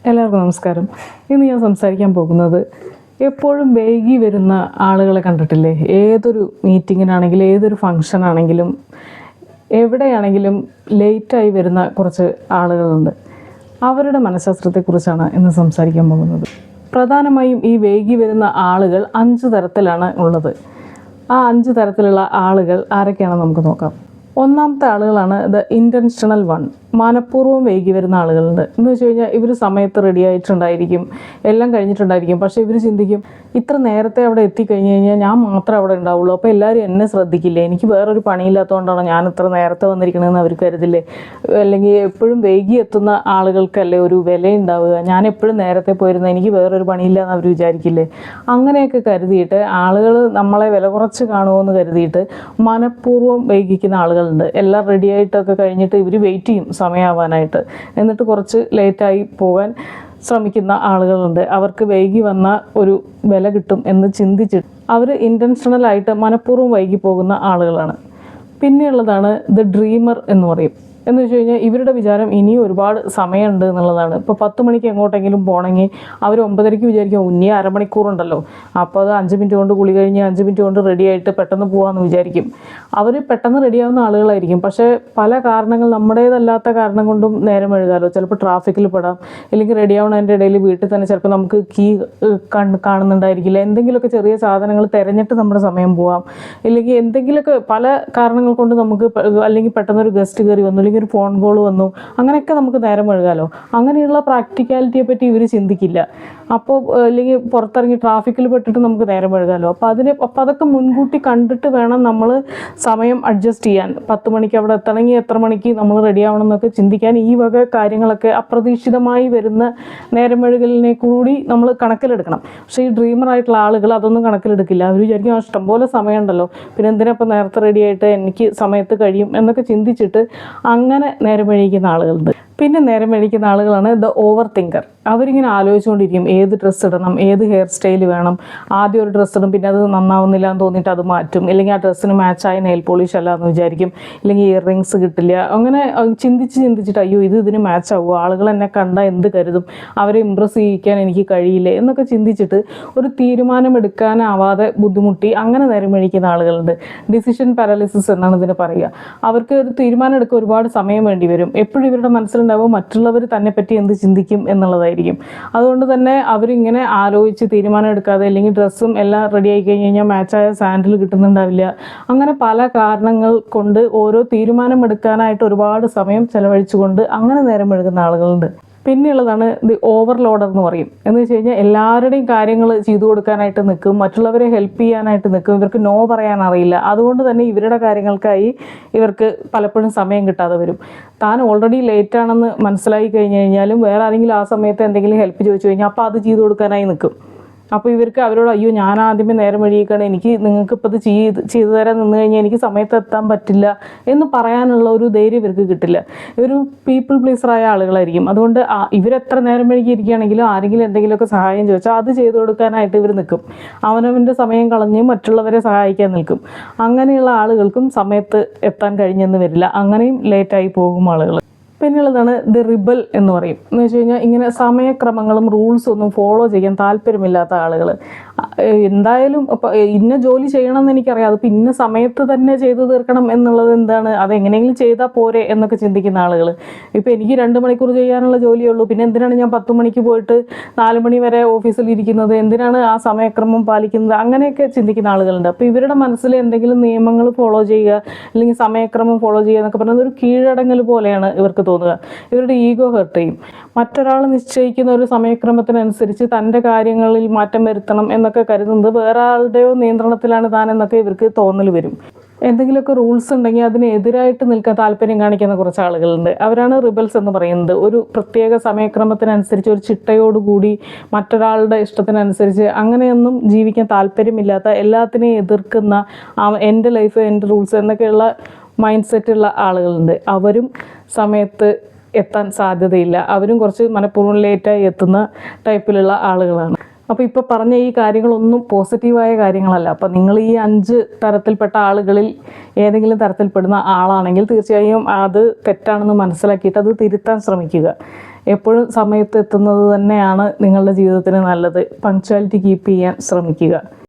എല്ലാവർക്കും നമസ്കാരം. ഇന്ന് ഞാൻ സംസാരിക്കാൻ പോകുന്നത് എപ്പോഴും വൈകി വരുന്ന ആളുകളെ കണ്ടിട്ടില്ലേ? ഏതൊരു മീറ്റിങ്ങിനാണെങ്കിലും ഏതൊരു ഫങ്ഷനാണെങ്കിലും എവിടെയാണെങ്കിലും ലേറ്റായി വരുന്ന കുറച്ച് ആളുകളുണ്ട്. അവരുടെ മനഃശാസ്ത്രത്തെക്കുറിച്ചാണ് ഇന്ന് സംസാരിക്കാൻ പോകുന്നത്. പ്രധാനമായും ഈ വൈകി വരുന്ന ആളുകൾ 5 തരത്തിലാണ് ഉള്ളത്. ആ 5 തരത്തിലുള്ള ആളുകൾ ആരൊക്കെയാണെന്ന് നമുക്ക് നോക്കാം. ഒന്നാമത്തെ ആളുകളാണ് ഇൻറ്റൻഷണൽ വൺ. മനഃപൂർവ്വം വൈകി വരുന്ന ആളുകളുണ്ട്. എന്ന് വെച്ച് കഴിഞ്ഞാൽ ഇവർ സമയത്ത് റെഡി ആയിട്ടുണ്ടായിരിക്കും, എല്ലാം കഴിഞ്ഞിട്ടുണ്ടായിരിക്കും. പക്ഷേ ഇവർ ചിന്തിക്കും, ഇത്ര നേരത്തെ അവിടെ എത്തിക്കഴിഞ്ഞ് കഴിഞ്ഞാൽ ഞാൻ മാത്രമേ അവിടെ ഉണ്ടാവുള്ളൂ, അപ്പോൾ എല്ലാവരും എന്നെ ശ്രദ്ധിക്കില്ലേ, എനിക്ക് വേറൊരു പണിയില്ലാത്തതുകൊണ്ടാണ് ഞാൻ ഇത്ര നേരത്തെ വന്നിരിക്കണമെന്ന് അവർ കരുതില്ലേ. അല്ലെങ്കിൽ എപ്പോഴും വൈകി എത്തുന്ന ആളുകൾക്കല്ലേ ഒരു വിലയുണ്ടാവുക, ഞാൻ എപ്പോഴും നേരത്തെ പോയിരുന്ന എനിക്ക് വേറൊരു പണിയില്ല എന്ന് അവർ വിചാരിക്കില്ലേ. അങ്ങനെയൊക്കെ കരുതിയിട്ട് ആളുകൾ നമ്മളെ വില കുറച്ച് കാണുമോ കരുതിയിട്ട് മനഃപൂർവ്വം വൈകിക്കുന്ന ആളുകളുണ്ട്. എല്ലാം റെഡി ആയിട്ടൊക്കെ കഴിഞ്ഞിട്ട് ഇവർ വെയിറ്റ് ചെയ്യും സമയമാവാനായിട്ട്, എന്നിട്ട് കുറച്ച് ലേറ്റായി പോകാൻ ശ്രമിക്കുന്ന ആളുകളുണ്ട്. അവർക്ക് വൈകി വന്ന ഒരു വില കിട്ടും എന്ന് ചിന്തിച്ചിട്ട് അവർ ഇൻറ്റൻഷണലായിട്ട് മനഃപൂർവ്വം വൈകി പോകുന്ന ആളുകളാണ്. പിന്നെയുള്ളതാണ് ഡ്രീമർ എന്ന് പറയും. എന്ന് വെച്ച് കഴിഞ്ഞാൽ ഇവരുടെ വിചാരം ഇനിയും ഒരുപാട് സമയമുണ്ട് എന്നുള്ളതാണ്. ഇപ്പോൾ 10 മണിക്ക് എങ്ങോട്ടെങ്കിലും പോകണമെങ്കിൽ അവർ 9:30 വിചാരിക്കും, ഇനി അരമണിക്കൂറുണ്ടല്ലോ, അപ്പോൾ അത് 5 മിനിറ്റ് കൊണ്ട് കുളി കഴിഞ്ഞ് 5 മിനിറ്റ് കൊണ്ട് റെഡി ആയിട്ട് പെട്ടെന്ന് പോകാമെന്ന് വിചാരിക്കും. അവർ പെട്ടെന്ന് റെഡിയാവുന്ന ആളുകളായിരിക്കും. പക്ഷേ പല കാരണങ്ങൾ, നമ്മുടേതല്ലാത്ത കാരണം കൊണ്ടും നേരം എഴുതാലോ. ചിലപ്പോൾ ട്രാഫിക്കിൽ പെടാം, അല്ലെങ്കിൽ റെഡി ആവുന്നതിൻ്റെ ഇടയിൽ വീട്ടിൽ തന്നെ ചിലപ്പോൾ നമുക്ക് കീ കാണുന്നുണ്ടായിരിക്കില്ല. എന്തെങ്കിലുമൊക്കെ ചെറിയ സാധനങ്ങൾ തിരഞ്ഞിട്ട് നമ്മുടെ സമയം പോവാം. ഇല്ലെങ്കിൽ എന്തെങ്കിലുമൊക്കെ പല കാരണങ്ങൾ കൊണ്ട് നമുക്ക്, അല്ലെങ്കിൽ പെട്ടെന്നൊരു ഗസ്റ്റ് കയറി വന്നു, ഒരു ഫോൺ കോൾ വന്നു, അങ്ങനെയൊക്കെ നമുക്ക് നേരം എഴുതാലോ. അങ്ങനെയുള്ള പ്രാക്ടിക്കാലിറ്റിയെ പറ്റി ഇവർ ചിന്തിക്കില്ല. അപ്പോൾ അല്ലെങ്കിൽ പുറത്തിറങ്ങി ട്രാഫിക്കിൽ പെട്ടിട്ട് നമുക്ക് നേരം എഴുതാലോ. അപ്പോൾ അതൊക്കെ മുൻകൂട്ടി കണ്ടിട്ട് വേണം നമ്മൾ സമയം അഡ്ജസ്റ്റ് ചെയ്യാൻ. 10 മണിക്ക് അവിടെ എത്തണമെങ്കിൽ എത്ര മണിക്ക് നമ്മൾ റെഡി ആവണം എന്നൊക്കെ ചിന്തിക്കാൻ ഈ വക കാര്യങ്ങളൊക്കെ അപ്രതീക്ഷിതമായി വരുന്ന നേരം എഴുകലിനെ കൂടി നമ്മൾ കണക്കിലെടുക്കണം. പക്ഷേ ഈ ഡ്രീമറായിട്ടുള്ള ആളുകൾ അതൊന്നും കണക്കിലെടുക്കില്ല. അവർ വിചാരിക്കും ഇഷ്ടംപോലെ സമയമുണ്ടല്ലോ, പിന്നെ എന്തിനാ ഇപ്പോൾ നേരത്തെ റെഡി ആയിട്ട്, എനിക്ക് സമയത്ത് കഴിയും എന്നൊക്കെ ചിന്തിച്ചിട്ട് അങ്ങനെ നേരം വഴിക്കുന്ന ആളുകളുണ്ട്. പിന്നെ നേരം വഴിക്കുന്ന ആളുകളാണ് ഓവർ തിങ്കർ. അവരിങ്ങനെ ആലോചിച്ചുകൊണ്ടിരിക്കും, ഏത് ഡ്രസ്സ് ഇടണം, ഏത് ഹെയർ സ്റ്റൈൽ വേണം. ആദ്യം ഒരു ഡ്രസ്സ് ഇടും, പിന്നെ അത് നന്നാവുന്നില്ല എന്ന് തോന്നിയിട്ട് അത് മാറ്റും. ഇല്ലെങ്കിൽ ആ ഡ്രസ്സിന് മാച്ചായ നെയിൽ പോളിഷ് അല്ല എന്ന് വിചാരിക്കും, ഇല്ലെങ്കിൽ ഇയർ റിങ്സ് കിട്ടില്ല. അങ്ങനെ ചിന്തിച്ചിട്ട് അയ്യോ ഇതിന് മാച്ചാവുമോ, ആളുകൾ എന്നെ കണ്ടാൽ എന്ത് കരുതും, അവരെ ഇമ്പ്രസ് ചെയ്യിക്കാൻ എനിക്ക് കഴിയില്ലേ എന്നൊക്കെ ചിന്തിച്ചിട്ട് ഒരു തീരുമാനമെടുക്കാനാവാതെ ബുദ്ധിമുട്ടി അങ്ങനെ നേരം വഴിക്കുന്ന ആളുകളുണ്ട്. ഡിസിഷൻ പാരാലിസിസ് എന്നാണ് ഇതിന് പറയുക. അവർക്ക് ഒരു തീരുമാനം എടുക്കാൻ ഒരുപാട് സമയം വേണ്ടി വരും. എപ്പോഴും ഇവരുടെ മനസ്സിലുണ്ടാവും മറ്റുള്ളവർ തന്നെ പറ്റി എന്ത് ചിന്തിക്കും എന്നുള്ളതായിരിക്കും. അതുകൊണ്ട് തന്നെ അവരിങ്ങനെ ആലോചിച്ച് തീരുമാനം എടുക്കാതെ, അല്ലെങ്കിൽ ഡ്രസ്സും എല്ലാം റെഡി ആയി കഴിഞ്ഞ് കഴിഞ്ഞാൽ മാച്ചായ സാൻഡിൽ കിട്ടുന്നുണ്ടാവില്ല. അങ്ങനെ പല കാരണങ്ങൾ കൊണ്ട് ഓരോ തീരുമാനം എടുക്കാനായിട്ട് ഒരുപാട് സമയം ചെലവഴിച്ചുകൊണ്ട് അങ്ങനെ നേരം എഴുതുന്ന ആളുകളുണ്ട്. പിന്നെയുള്ളതാണ് ഓവർലോഡർ എന്ന് പറയും. എന്ന് വെച്ച് കഴിഞ്ഞാൽ എല്ലാവരുടെയും കാര്യങ്ങൾ ചെയ്തു കൊടുക്കാനായിട്ട് നിൽക്കും, മറ്റുള്ളവരെ ഹെൽപ്പ് ചെയ്യാനായിട്ട് നിൽക്കും. ഇവർക്ക് നോ പറയാൻ അറിയില്ല. അതുകൊണ്ട് തന്നെ ഇവരുടെ കാര്യങ്ങൾക്കായി ഇവർക്ക് പലപ്പോഴും സമയം കിട്ടാതെ വരും. താൻ ഓൾറെഡി ലേറ്റാണെന്ന് മനസ്സിലാക്കി കഴിഞ്ഞ് കഴിഞ്ഞാലും വേറെ ആരെങ്കിലും ആ സമയത്ത് എന്തെങ്കിലും ഹെൽപ്പ് ചോദിച്ചു കഴിഞ്ഞാൽ അപ്പോൾ അത് ചെയ്തു കൊടുക്കാനായി നിൽക്കും. അപ്പോൾ ഇവർക്ക് അവരോട് അയ്യോ ഞാൻ ആദ്യമേ നേരം വഴിയേക്കാണ്, എനിക്ക് നിങ്ങൾക്കിപ്പോൾ ഇത് ചെയ്തു തരാൻ നിന്ന് കഴിഞ്ഞാൽ എനിക്ക് സമയത്ത് എത്താൻ പറ്റില്ല എന്ന് പറയാനുള്ള ഒരു ധൈര്യം ഇവർക്ക് കിട്ടില്ല. ഇവർ പീപ്പിൾ പ്ലീസറായ ആളുകളായിരിക്കും. അതുകൊണ്ട് ഇവരെത്ര നേരം വഴിയിരിക്കുകയാണെങ്കിലും ആരെങ്കിലും എന്തെങ്കിലുമൊക്കെ സഹായം ചോദിച്ചാൽ അത് ചെയ്തു കൊടുക്കാനായിട്ട് ഇവർ നിൽക്കും. അവനവൻ്റെ സമയം കളഞ്ഞ് മറ്റുള്ളവരെ സഹായിക്കാൻ നിൽക്കും. അങ്ങനെയുള്ള ആളുകൾക്കും സമയത്ത് എത്താൻ കഴിഞ്ഞെന്ന് വരില്ല. അങ്ങനെയും ലേറ്റായി പോകും ആളുകൾ. പിന്നെയുള്ളതാണ് റിബൽ എന്ന് പറയും. എന്ന് വെച്ച് കഴിഞ്ഞാൽ ഇങ്ങനെ സമയക്രമങ്ങളും റൂൾസും ഒന്നും ഫോളോ ചെയ്യാൻ താല്പര്യമില്ലാത്ത ആളുകൾ. എന്തായാലും ഇപ്പോൾ ഇന്ന ജോലി ചെയ്യണമെന്ന് എനിക്കറിയാം, അതിപ്പോൾ ഇന്ന സമയത്ത് തന്നെ ചെയ്തു തീർക്കണം എന്നുള്ളത് എന്താണ്, അതെങ്ങനെയെങ്കിലും ചെയ്താൽ പോരെ എന്നൊക്കെ ചിന്തിക്കുന്ന ആളുകൾ. ഇപ്പോൾ എനിക്ക് 2 മണിക്കൂർ ചെയ്യാനുള്ള ജോലിയേ ഉള്ളൂ, പിന്നെ എന്തിനാണ് ഞാൻ 10 മണിക്ക് പോയിട്ട് 4 മണി വരെ ഓഫീസിൽ ഇരിക്കുന്നത്, എന്തിനാണ് ആ സമയക്രമം പാലിക്കുന്നത്, അങ്ങനെയൊക്കെ ചിന്തിക്കുന്ന ആളുകളുണ്ട്. അപ്പോൾ ഇവരുടെ മനസ്സിൽ എന്തെങ്കിലും നിയമങ്ങൾ ഫോളോ ചെയ്യുക, അല്ലെങ്കിൽ സമയക്രമം ഫോളോ ചെയ്യുക എന്നൊക്കെ പറയുന്നത് ഒരു കീഴടങ്ങൽ പോലെയാണ് ഇവർക്ക് തോന്നുക. ഇവരുടെ ഈഗോ ഹെർട്ട് ചെയ്യും. മറ്റൊരാൾ നിശ്ചയിക്കുന്ന ഒരു സമയക്രമത്തിനനുസരിച്ച് തൻ്റെ കാര്യങ്ങളിൽ മാറ്റം വരുത്തണം എന്നൊക്കെ കരുതുന്നത് വേറെ ആളുടെയോ നിയന്ത്രണത്തിലാണ് താൻ എന്നൊക്കെ ഇവർക്ക് തോന്നൽ വരും. എന്തെങ്കിലുമൊക്കെ റൂൾസ് ഉണ്ടെങ്കിൽ അതിനെതിരായിട്ട് നിൽക്കാൻ താല്പര്യം കാണിക്കുന്ന കുറച്ച് ആളുകളുണ്ട്. അവരാണ് റിബൽസ് എന്ന് പറയുന്നത്. ഒരു പ്രത്യേക സമയക്രമത്തിനനുസരിച്ച് ഒരു ചിട്ടയോടുകൂടി മറ്റൊരാളുടെ ഇഷ്ടത്തിനനുസരിച്ച് അങ്ങനെയൊന്നും ജീവിക്കാൻ താല്പര്യമില്ലാത്ത, എല്ലാത്തിനെയും എതിർക്കുന്ന, എൻ്റെ ലൈഫ് എൻ്റെ റൂൾസ് എന്നൊക്കെയുള്ള മൈൻഡ് സെറ്റുള്ള ആളുകളുണ്ട്. അവരും സമയത്ത് എത്താൻ സാധ്യതയില്ല. അവരും കുറച്ച് മനഃപൂർവ്വം ലേറ്റായി എത്തുന്ന ടൈപ്പിലുള്ള ആളുകളാണ്. അപ്പോൾ ഇപ്പോൾ പറഞ്ഞ ഈ കാര്യങ്ങളൊന്നും പോസിറ്റീവായ കാര്യങ്ങളല്ല. അപ്പോൾ നിങ്ങൾ ഈ 5 തരത്തിൽപ്പെട്ട ആളുകളിൽ ഏതെങ്കിലും തരത്തിൽപ്പെടുന്ന ആളാണെങ്കിൽ തീർച്ചയായും അത് തെറ്റാണെന്ന് മനസ്സിലാക്കിയിട്ട് അത് തിരുത്താൻ ശ്രമിക്കുക. എപ്പോഴും സമയത്ത് എത്തുന്നത് തന്നെയാണ് നിങ്ങളുടെ ജീവിതത്തിന് നല്ലത്. പങ്ക്ച്വാലിറ്റി കീപ്പ് ചെയ്യാൻ ശ്രമിക്കുക.